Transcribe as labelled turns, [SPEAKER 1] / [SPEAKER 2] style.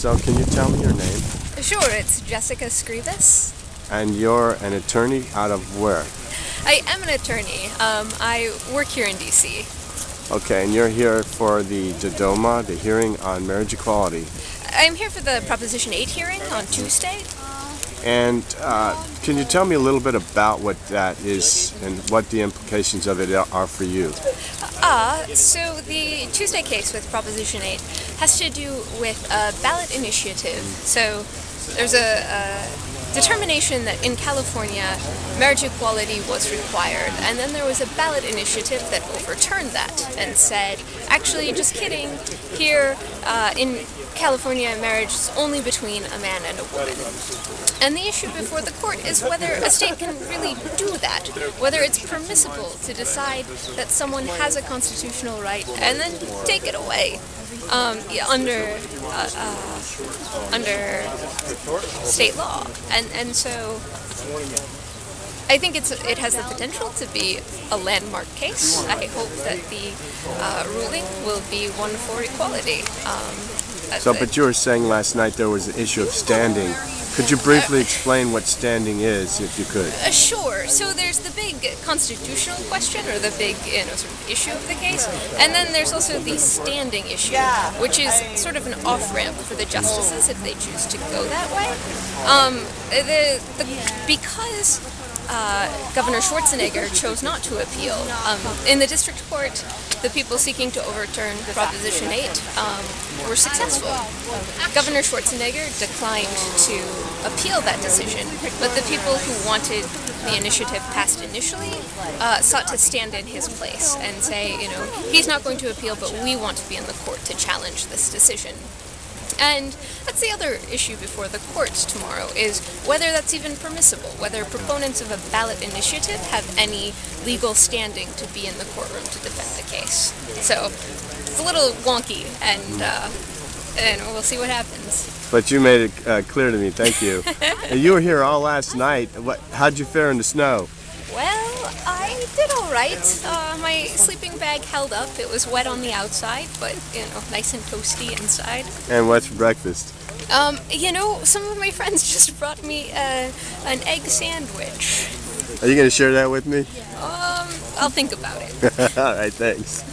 [SPEAKER 1] yourself. Can you tell me your name?
[SPEAKER 2] Sure, it's Jessica Scrivas.
[SPEAKER 1] And you're an attorney out of where?
[SPEAKER 2] I am an attorney. I work here in D.C.
[SPEAKER 1] Okay, and you're here for the DOMA, the hearing on marriage equality.
[SPEAKER 2] I'm here for the Proposition 8 hearing on Tuesday.
[SPEAKER 1] And can you tell me a little bit about what that is and what the implications of it are for you?
[SPEAKER 2] So the Tuesday case with Proposition 8 has to do with a ballot initiative. So there's a determination that in California marriage equality was required, and then there was a ballot initiative that overturned that and said, actually, just kidding, here in California marriage is only between a man and a woman. And the issue before the court is whether a state can really do that, whether it's permissible to decide that someone has a constitutional right and then take it away under state law. And so I think it has the potential to be a landmark case. I hope that the ruling will be one for equality.
[SPEAKER 1] But you were saying last night there was an issue of standing. Could you briefly explain what standing is, if you could?
[SPEAKER 2] Sure. So there's the big constitutional question, or the big sort of issue of the case, and then there's also the standing issue, which is sort of an off-ramp for the justices if they choose to go that way. Because Governor Schwarzenegger chose not to appeal, in the district court, the people seeking to overturn Proposition 8 were successful. Governor Schwarzenegger declined to appeal that decision, but the people who wanted the initiative passed initially sought to stand in his place and say, he's not going to appeal, but we want to be in the court to challenge this decision. And that's the other issue before the courts tomorrow, is whether that's even permissible, whether proponents of a ballot initiative have any legal standing to be in the courtroom to defend the case. So it's a little wonky, and we'll see what happens.
[SPEAKER 1] But you made it clear to me, thank you. And you were here all last night. How'd you fare in the snow?
[SPEAKER 2] Well, I did all right. My sleeping bag held up. It was wet on the outside, but, nice and toasty inside.
[SPEAKER 1] And what's for breakfast?
[SPEAKER 2] Some of my friends just brought me an egg sandwich.
[SPEAKER 1] Are you going to share that with me?
[SPEAKER 2] I'll think about it.
[SPEAKER 1] All right, thanks.